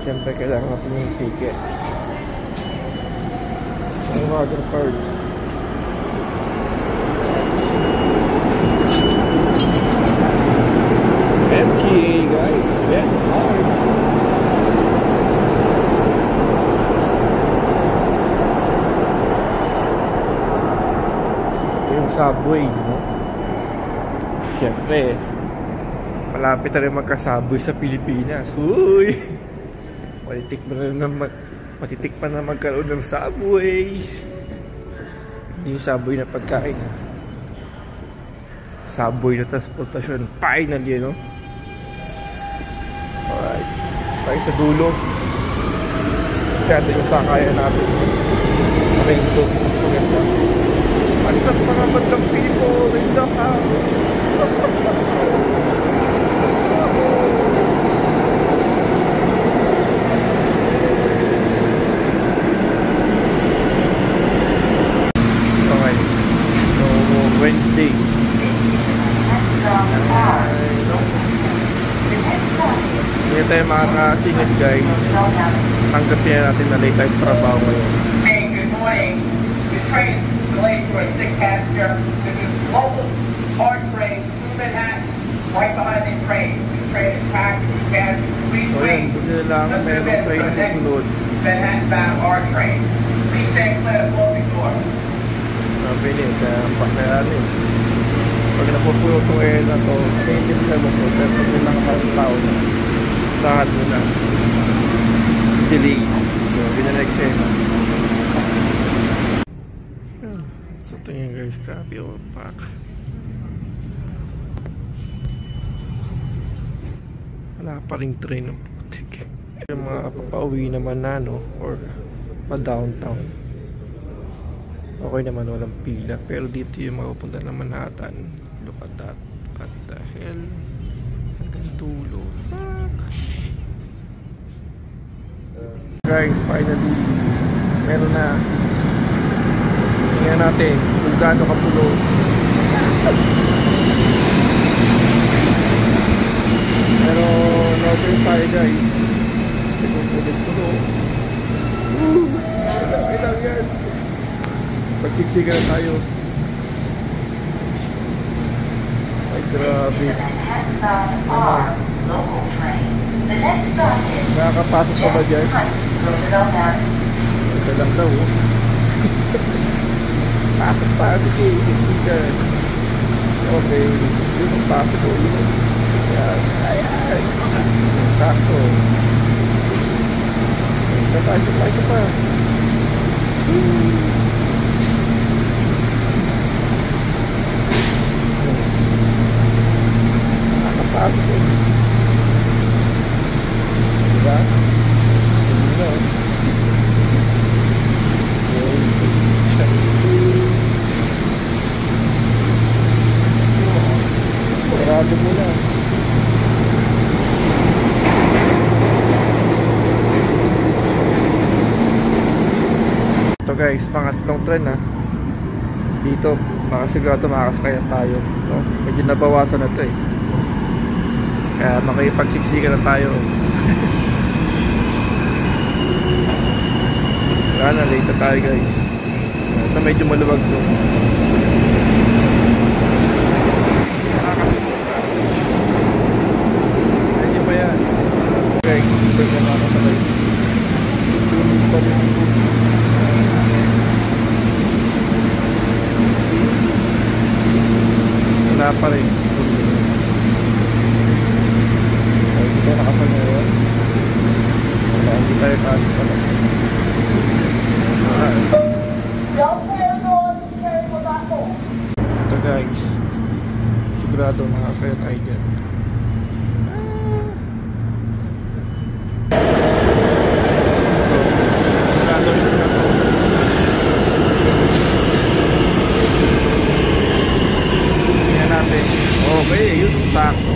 Siyempre kailangan natin yung ticket. Yung water card. MTA guys. Yeah, nice. Yung subway, no? Siyempre malapit na rin magka-subway sa Pilipinas. Uy! Matitikman na magkaroon ng subway. Yung subway na pagkain. Subway na transportasyon. Finally, no? Alright. Tayo sa dulo. Masyado yung sakayan natin. Marinto. Mas maganda. What's up mga bandang people in the house? Okay. So, Wednesday. Hindi tayo makakasingit guys. Hanggang siya natin na late tayo sa trabaho ngayon. Hey, good morning. This train is delayed for a sick passenger. This is local hard train to Manhattan. Right behind this train. This train is packed with passengers. Please wait. Just minutes for the next Manhattan-bound hard train. Please stay clear of the closing door. Sabi niya, kaya ang pakayanin. Pag napupuno itong air na ito, nainip sa mo po, pero pag nilang parang tao na, sahad mo na. Delay. So, binanag-sema. So, tingin guys, grabe overpack. Wala pa rin train ng putik. Yung mga papauwi naman na, no? Or pa-downtown. Okay naman, walang pila. Pero dito yung mapupunta na Manhattan. Look at that. What the hell? Hanggang dulo. Fuck. Guys, finally meron na. Tingnan natin kung gaano kapulo. Pero no-turn tayo guys. Kasi kung pulo. Ilang yan. Pagsiksikan na tayo. Ay grabe. Nakakapasok pa ba dyan? Ito lang daw. Pasok eh. Siksikan. Okay. Yun ang pasok ko. Ayan. Ayan. Sakto. Isa pa. Nakapasok ko. Diba? Diba? Sarado mo na. Ito guys, pangatlong tren ha. Dito, makasigurado makakasakayan tayo, no? Medyo nabawasan na ito eh. Kaya makipagsiksikan na tayo. Wala na, late na tayo guys. Ito medyo maluwag to. Medyo pa yan. Okay, super ka na nakasakay. Wala pa rin. Hindi tayo nakasal ngayon. Wala, hindi tayo kasi pala. Wala. Ito guys, sigurado makasaya tayo dyan. Tingnan natin. Okay, yun ang sakto.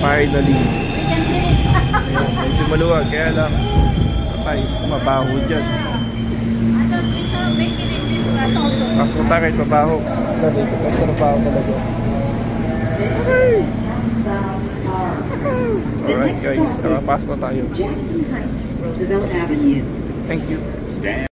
Finally. Ayan, medyo maluwag, kaya lang patay, mabaho dyan. Kaso kung takit mabaho, dito kasi mabaho talaga. Okay. Alright guys, nakapasok na tayo. Jackson Heights, Roosevelt Avenue. Thank you.